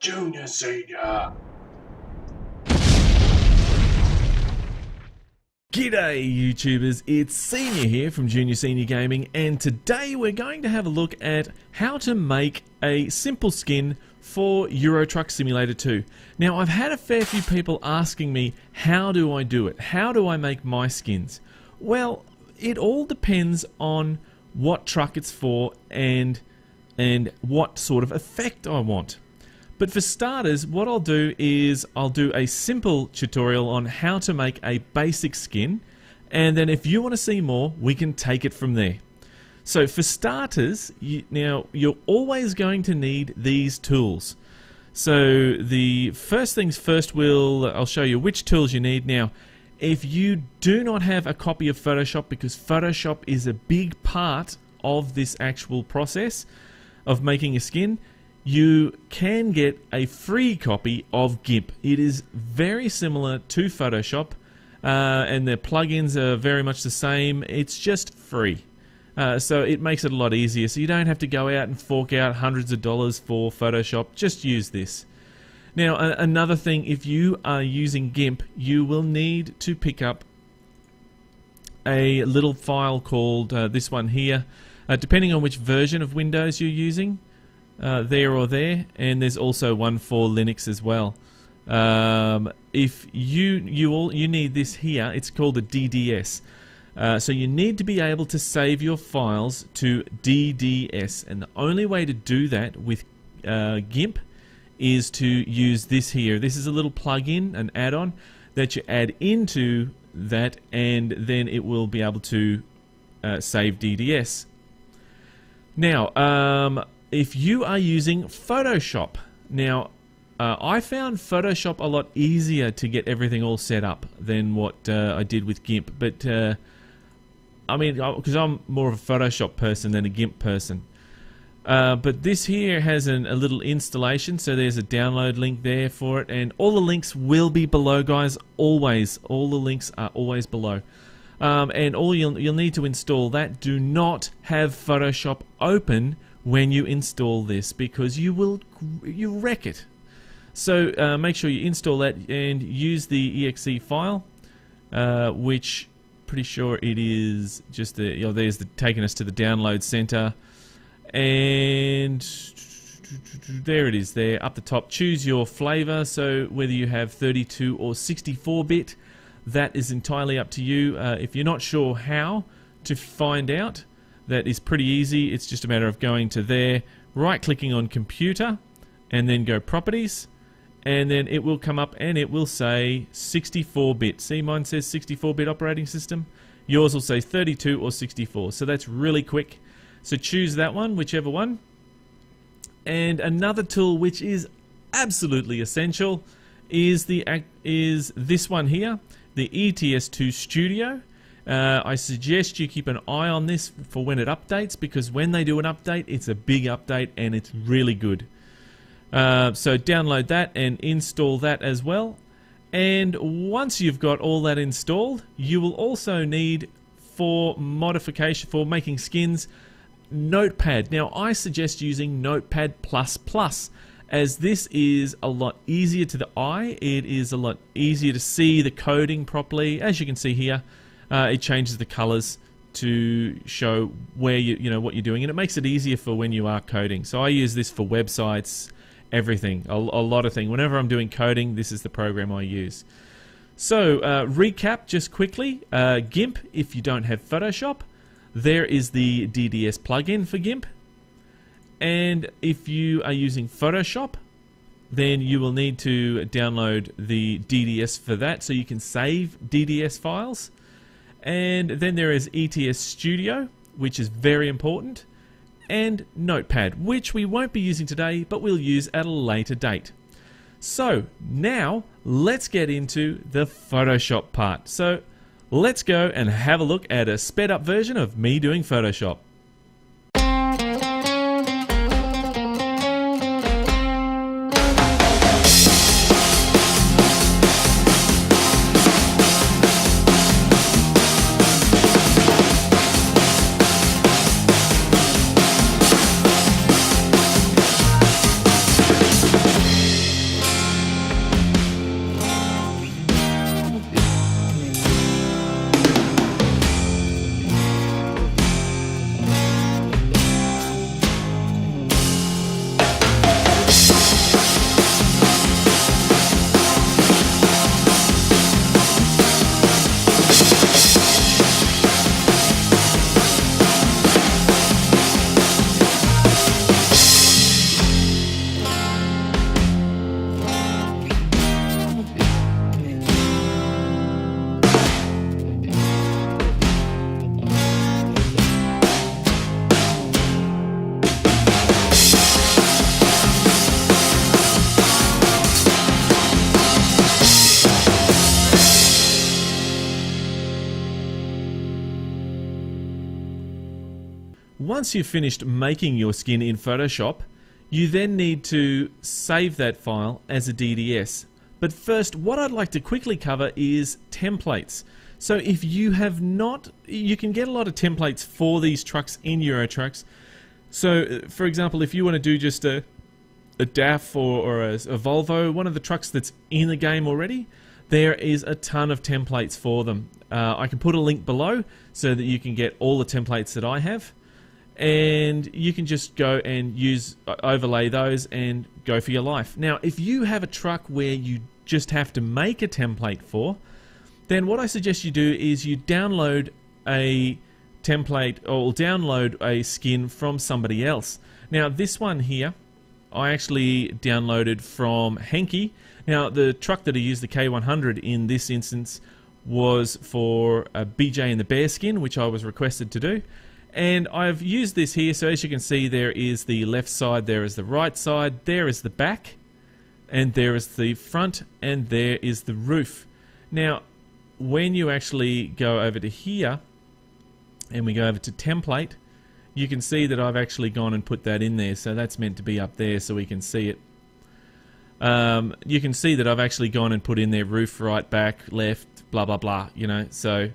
Junior Senior. G'day YouTubers, it's Senior here from Junior Senior Gaming, and today we're going to have a look at how to make a simple skin for Euro Truck Simulator 2. Now, I've had a fair few people asking me, how do I do it? How do I make my skins? Well, it all depends on what truck it's for and what sort of effect I want. But for starters, what I'll do is I'll do a simple tutorial on how to make a basic skin, and then if you want to see more, we can take it from there. So for starters, you're always going to need these tools. So the first things first, I'll show you which tools you need. Now, if you do not have a copy of Photoshop, because Photoshop is a big part of this actual process of making a skin, you can get a free copy of Gimp. It is very similar to Photoshop, and their plugins are very much the same. It's just free. So it makes it a lot easier. So you don't have to go out and fork out hundreds of dollars for Photoshop. Just use this. Now, another thing, if you are using Gimp, you will need to pick up a little file called this one here, depending on which version of Windows you're using. There or there, and there's also one for Linux as well. If you need this here, it's called a DDS. So you need to be able to save your files to DDS, and the only way to do that with Gimp is to use this here. This is a little plugin, an add-on that you add into that, and then it will be able to save DDS. Now, if you are using Photoshop, now I found Photoshop a lot easier to get everything all set up than what I did with Gimp, but I mean, because I'm more of a Photoshop person than a Gimp person. But this here has a little installation, so there's a download link there for it, and all the links will be below, guys. Always, all the links are always below. And all you'll need to install that. Do not have Photoshop open when you install this, because you wreck it. So make sure you install that and use the exe file, which pretty sure it is just there's taking us to the download center, and there it is there up the top. Choose your flavor, so whether you have 32 or 64-bit, that is entirely up to you. If you're not sure how to find out, that is pretty easy. It's just a matter of going to there, right-clicking on Computer, and then go Properties, and then it will come up and it will say 64-bit. See, mine says 64-bit operating system. Yours will say 32 or 64. So that's really quick. So choose that one, whichever one. And another tool which is absolutely essential is this one here, the ETS Studio. I suggest you keep an eye on this for when it updates, because when they do an update, it's a big update and it's really good. So download that and install that as well. And once you've got all that installed, you will also need, for modification, for making skins, Notepad. Now, I suggest using Notepad++, as this is a lot easier to the eye. It is a lot easier to see the coding properly. As you can see here, it changes the colors to show where what you're doing, and it makes it easier for when you are coding. So I use this for websites, everything, a lot of things. Whenever I'm doing coding, this is the program I use. So recap just quickly. Gimp, if you don't have Photoshop, there is the DDS plugin for Gimp. And if you are using Photoshop, then you will need to download the DDS for that, so you can save DDS files. And then there is ETS Studio, which is very important, and Notepad, which we won't be using today, but we'll use at a later date. So now let's get into the Photoshop part. So let's go and have a look at a sped up version of me doing Photoshop. once you've finished making your skin in Photoshop, you then need to save that file as a DDS. But first, what I'd like to quickly cover is templates. So if you have not, you can get a lot of templates for these trucks in Euro Trucks. So for example, if you want to do just a DAF or a Volvo, one of the trucks that's in the game already, there is a ton of templates for them. I can put a link below so that you can get all the templates that I have, and you can just go and overlay those and go for your life. Now, if you have a truck where you just have to make a template for, then what I suggest you do is you download a template or download a skin from somebody else. Now, this one here, I actually downloaded from Henki. Now, the truck that I used, the K100 in this instance, was for a BJ and the Bear skin, which I was requested to do. And I've used this here, so as you can see, there is the left side, there is the right side, there is the back, and there is the front, and there is the roof. Now, when you actually go over to here, and we go over to template, you can see that I've actually gone and put that in there, so that's meant to be up there so we can see it. You can see that I've actually gone and put in there roof, right, back, left, blah blah blah, you know, so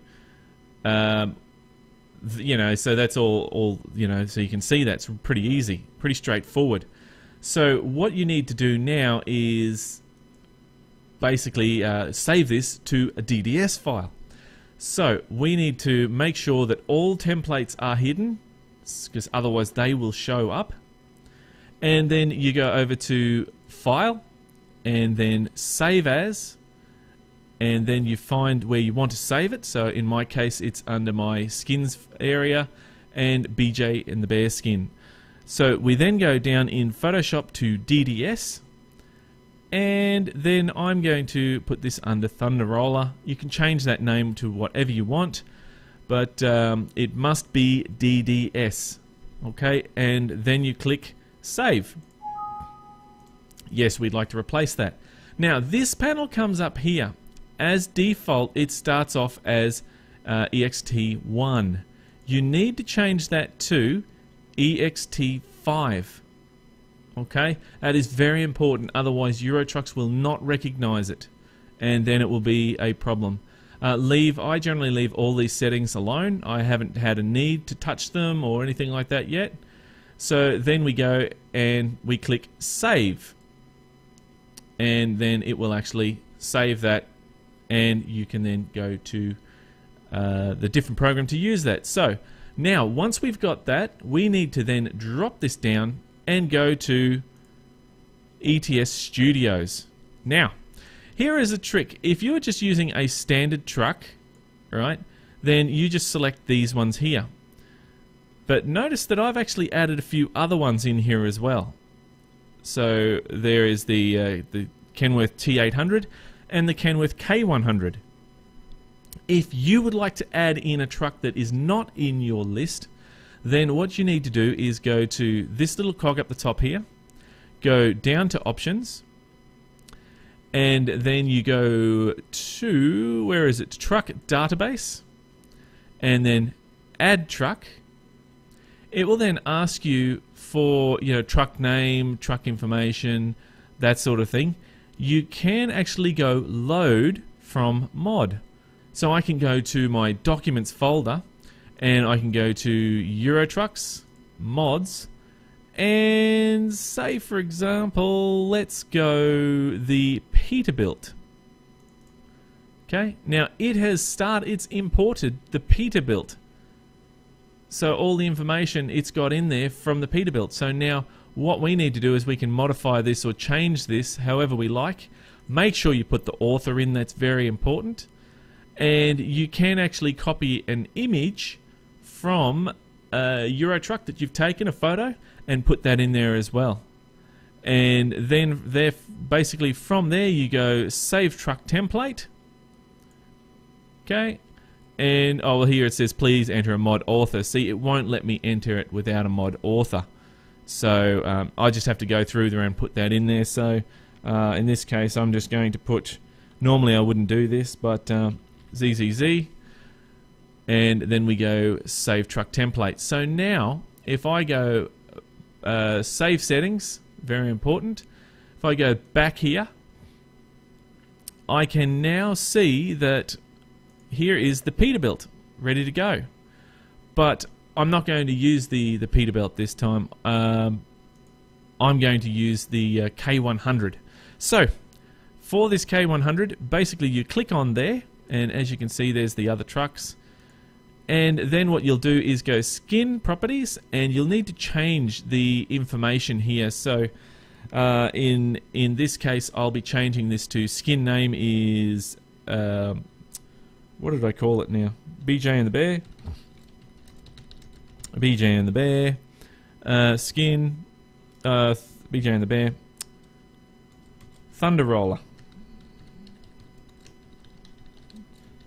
you know, so that's all you know, so you can see that's pretty easy, pretty straightforward. So what you need to do now is basically save this to a DDS file. So we need to make sure that all templates are hidden, because otherwise they will show up. And then you go over to File, and then Save As, and then you find where you want to save it. So in my case, it's under my skins area and BJ and the Bear skin. So we then go down in Photoshop to DDS, and then I'm going to put this under Thunder Roller. You can change that name to whatever you want, but it must be DDS. Okay, and then you click Save. Yes, we'd like to replace that. Now, this panel comes up here. As default, it starts off as EXT1. You need to change that to EXT5. Okay, that is very important, otherwise Euro Trucks will not recognize it, and then it will be a problem. I generally leave all these settings alone. I haven't had a need to touch them or anything like that yet. So then we go and we click Save, and then it will actually save that, and you can then go to the different program to use that. So now, once we've got that, we need to then drop this down and go to ETS Studios. Now, here is a trick. If you're just using a standard truck, right, then you just select these ones here. But notice that I've actually added a few other ones in here as well. So there is the Kenworth T800 and the Kenworth K100. If you would like to add in a truck that is not in your list, then what you need to do is go to this little cog up the top here, go down to Options, and then you go to, where is it, Truck Database, and then Add Truck. It will then ask you for, you know, truck name, truck information, that sort of thing. You can actually go Load from Mod. So I can go to my Documents folder, and I can go to Euro Trucks, Mods, and say, for example, let's go the Peterbilt. Okay, now it's imported the Peterbilt. So all the information it's got in there from the Peterbilt. So now what we need to do is we can modify this or change this however we like. Make sure you put the author in, that's very important. And you can actually copy an image from a Euro Truck that you've taken, a photo, and put that in there as well. And then basically from there you go Save Truck Template. Okay. And oh, well, here it says please enter a mod author. See, it won't let me enter it without a mod author. So I just have to go through there and put that in there. So in this case I'm just going to put, normally I wouldn't do this, but ZZZ, and then we go Save Truck Template. So now if I go save settings, very important, if I go back here, I can now see that here is the Peterbilt ready to go. But I'm not going to use the Peterbilt this time. I'm going to use the K100. So for this K100, basically you click on there, and as you can see there's the other trucks. And then what you'll do is go skin properties, and you'll need to change the information here. So in this case I'll be changing this to skin name is what did I call it now? BJ and the Bear. BJ and the Bear. Skin BJ and the Bear. Thunder Roller.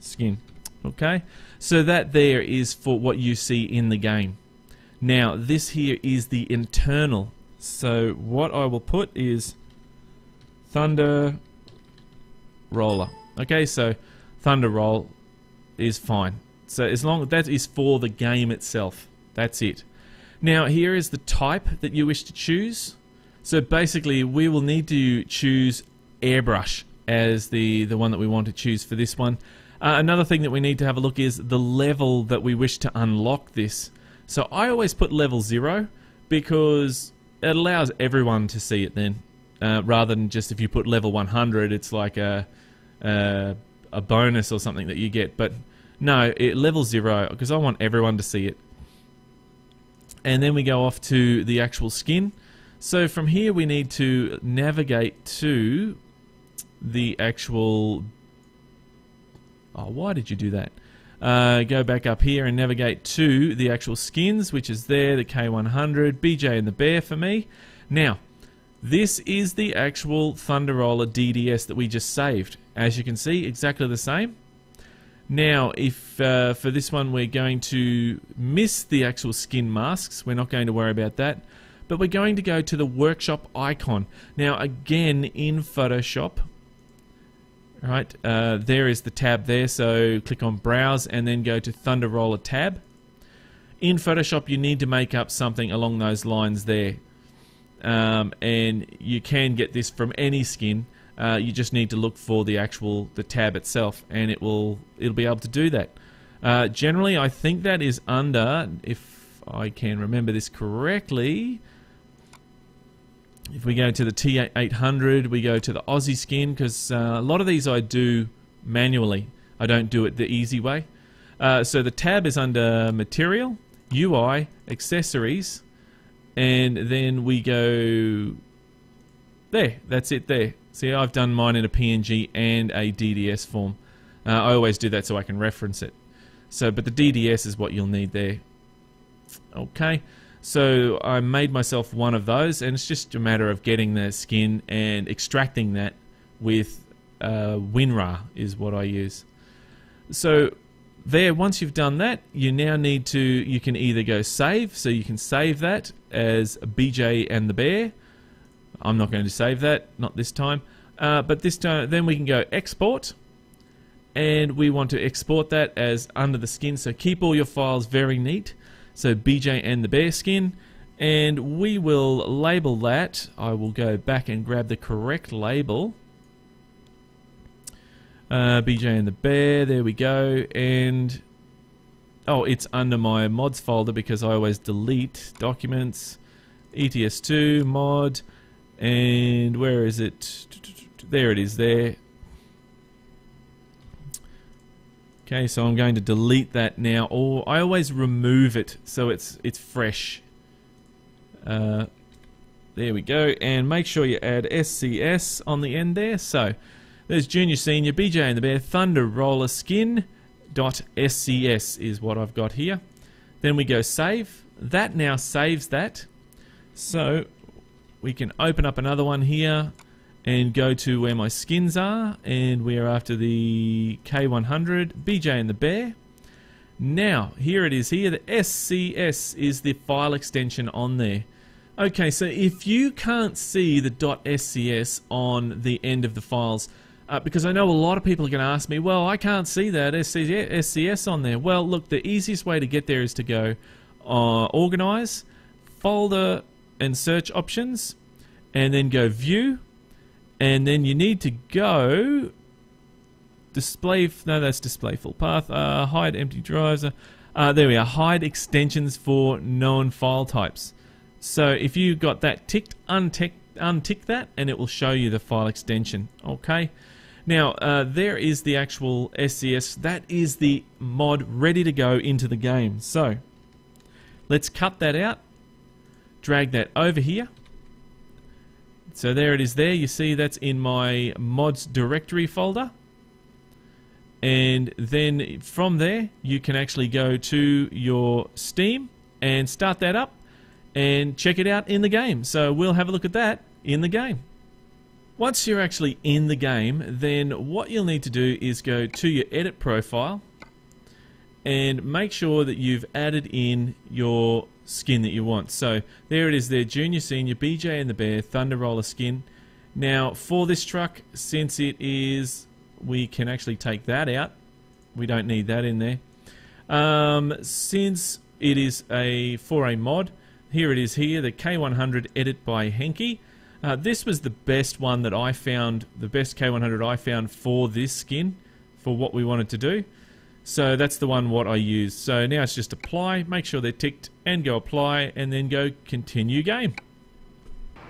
Skin. Okay, so that there is for what you see in the game. Now this here is the internal. So what I will put is Thunder Roller. Okay, so Thunder Roll is fine. So as long as that is for the game itself, that's it. Now here is the type that you wish to choose. So basically we will need to choose airbrush as the one that we want to choose for this one. Another thing that we need to have a look is the level that we wish to unlock this. So I always put level 0 because it allows everyone to see it then, rather than just if you put level 100 it's like a bonus or something that you get. But no, level 0 because I want everyone to see it. And then we go off to the actual skin. So from here we need to navigate to the actual... Oh, why did you do that? Go back up here and navigate to the actual skins, which is there, the K100, BJ and the Bear for me. Now, this is the actual Thunder Roller DDS that we just saved. As you can see, exactly the same. Now, if for this one we're going to miss the actual skin masks, we're not going to worry about that. But we're going to go to the workshop icon. Now, again, in Photoshop... Right, there is the tab there, so click on Browse and then go to Thunder Roller tab. In Photoshop you need to make up something along those lines there. And you can get this from any skin. You just need to look for the tab itself, and it'll be able to do that. Generally I think that is under, if I can remember this correctly, if we go to the T800, we go to the Aussie skin, because a lot of these I do manually. I don't do it the easy way. So the tab is under Material, UI, Accessories, and then we go there. That's it there. See, I've done mine in a PNG and a DDS form. I always do that so I can reference it. So, but the DDS is what you'll need there. Okay. So I made myself one of those, and it's just a matter of getting the skin and extracting that with WinRAR is what I use. So there, once you've done that, you now need to, you can either go save, so you can save that as BJ and the Bear. I'm not going to save that, not this time. But this time, then we can go export, and we want to export that as under the skin, so keep all your files very neat. So BJ and the Bear skin, and we will label that. I will go back and grab the correct label. BJ and the Bear, there we go, and oh, it's under my mods folder because I always delete documents, ETS2, mod, and where is it? There it is there. Okay, so I'm going to delete that now, or I always remove it so it's fresh. There we go, and make sure you add SCS on the end there. So there's Junior Senior, BJ and the Bear, Thunder Roller Skin .scs is what I've got here. Then we go save. That now saves that. So we can open up another one here and go to where my skins are, and we are after the K100, BJ and the Bear. Now, here it is here, the SCS is the file extension on there. Okay, so if you can't see the .scs on the end of the files, because I know a lot of people are going to ask me, well, I can't see that SCS on there. Well, look, the easiest way to get there is to go Organize, Folder and Search Options, and then go View, and then you need to go Display, no, that's Display Full Path, Hide Empty Drives, there we are, Hide Extensions for Known File Types. So if you got that ticked, untick that, and it will show you the file extension. Okay. Now, there is the actual SCS. That is the mod ready to go into the game. So, let's cut that out. Drag that over here. So there it is there. You see that's in my mods directory folder. And then from there, you can actually go to your Steam and start that up and check it out in the game. So we'll have a look at that in the game. Once you're actually in the game, then what you'll need to do is go to your edit profile and make sure that you've added in your skin that you want. So there it is there, Junior, Senior, BJ and the Bear, Thunder Roller skin. Now for this truck, since it is, we can actually take that out. We don't need that in there. Since it is for a mod, here it is here, the K100 edit by Henki. This was the best one that I found, the best K100 I found for this skin, for what we wanted to do. So that's the one what I used. So now it's just apply, make sure they're ticked, and go apply, and then go continue game.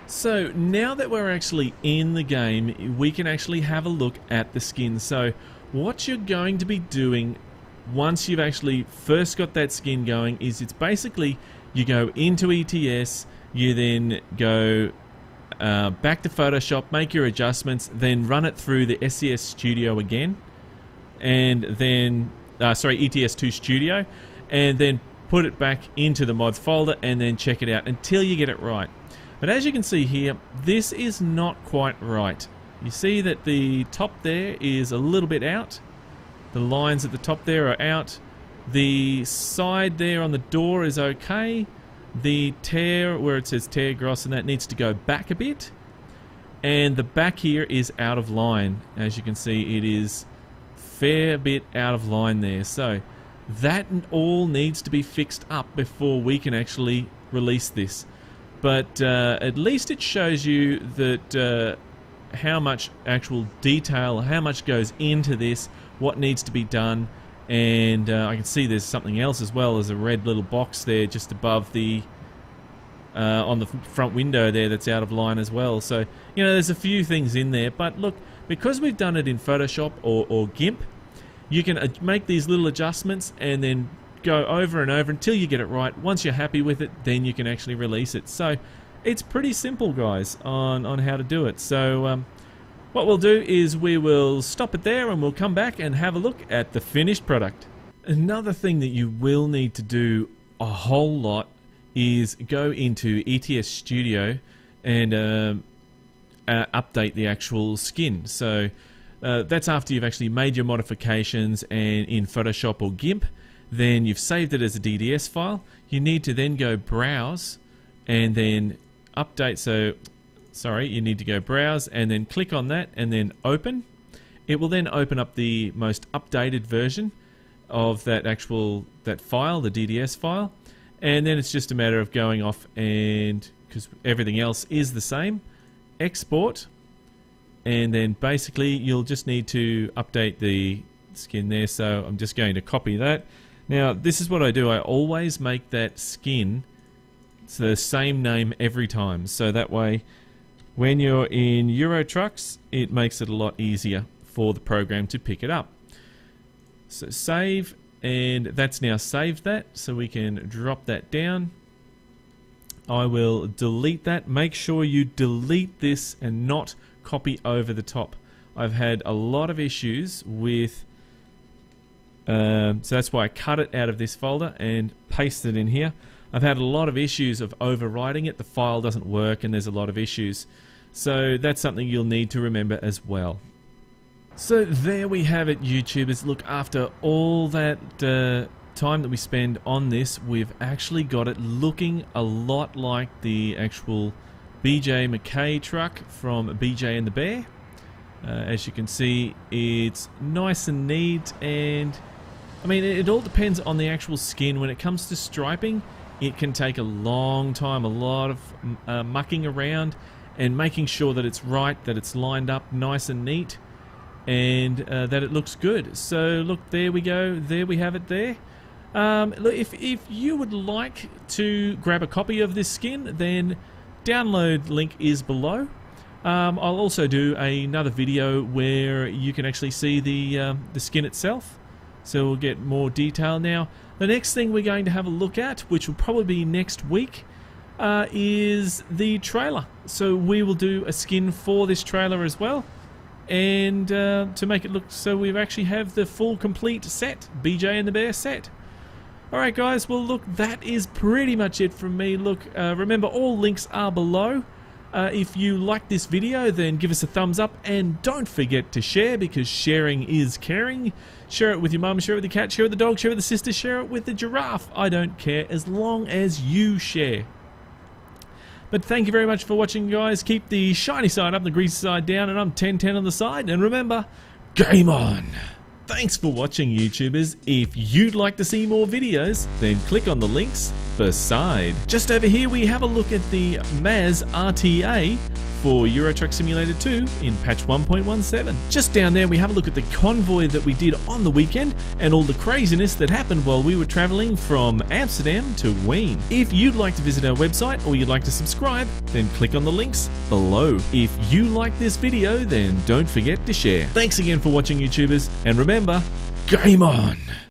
So now that we're actually in the game, we can actually have a look at the skin. So what you're going to be doing once you've actually first got that skin going is it's basically you go into ETS, you then go back to Photoshop, make your adjustments, then run it through the SCS Studio again, and then ETS2 Studio, and then put it back into the mods folder and then check it out until you get it right. But as you can see here, this is not quite right. You see that the top there is a little bit out. The lines at the top there are out. The side there on the door is okay. The tear, where it says tear gross, and that needs to go back a bit. And the back here is out of line. As you can see, it is a fair bit out of line there. So that all needs to be fixed up before we can actually release this. But at least it shows you that how much actual detail, how much goes into this, what needs to be done. And I can see there's something else as well, as a red little box there just above the on the front window there that's out of line as well. So, you know, there's a few things in there. But look, because we've done it in Photoshop or Gimp, you can make these little adjustments and then go over and over until you get it right. Once you're happy with it, then you can actually release it. So it's pretty simple, guys, on how to do it. So what we'll do is we will stop it there and we'll come back and have a look at the finished product. Another thing that you will need to do a whole lot is go into ETS Studio and update the actual skin. So that's after you've actually made your modifications and in Photoshop or Gimp. Then you've saved it as a DDS file. You need to then go browse and then update. So sorry, you need to go browse and then click on that and then open. It will then open up the most updated version of that file, the DDS file, and then it's just a matter of going off, and because everything else is the same, export, and then basically you'll just need to update the skin there. So I'm just going to copy that. Now this is what I do, I always make that skin the same name every time, so that way when you're in Euro Trucks it makes it a lot easier for the program to pick it up. So save, and that's now saved that, so we can drop that down. I will delete that. Make sure you delete this and not copy over the top. I've had a lot of issues with so that's why I cut it out of this folder and pasted it in here. I've had a lot of issues of overwriting it. The file doesn't work and there's a lot of issues. So that's something you'll need to remember as well. So there we have it, YouTubers. Look, after all that time that we spend on this, we've actually got it looking a lot like the actual BJ McKay truck from BJ and the Bear. As you can see, it's nice and neat, and I mean, it all depends on the actual skin. When it comes to striping, it can take a long time, a lot of mucking around and making sure that it's right, that it's lined up nice and neat, and that it looks good. So look, there we go, there we have it there. Look, if you would like to grab a copy of this skin, then download link is below. I'll also do another video where you can actually see the skin itself, so we'll get more detail. Now, the next thing we're going to have a look at, which will probably be next week, is the trailer. So we will do a skin for this trailer as well, and to make it look so we actually have the full complete set, BJ and the Bear set. Alright guys, well look, that is pretty much it from me. Look, remember, all links are below. If you like this video, then give us a thumbs up, and don't forget to share, because sharing is caring. Share it with your mum, share it with your cat, share it with the dog, share it with the sister, share it with the giraffe. I don't care, as long as you share. But thank you very much for watching, guys. Keep the shiny side up, the greasy side down, and I'm 1010 on the side. And remember, game on! Thanks for watching, YouTubers. If you'd like to see more videos, then click on the links beside. Just over here, we have a look at the MAZ RTA for Euro Truck Simulator 2 in patch 1.17. Just down there, we have a look at the convoy that we did on the weekend and all the craziness that happened while we were traveling from Amsterdam to Wien. If you'd like to visit our website or you'd like to subscribe, then click on the links below. If you like this video, then don't forget to share. Thanks again for watching, YouTubers, and remember, game on!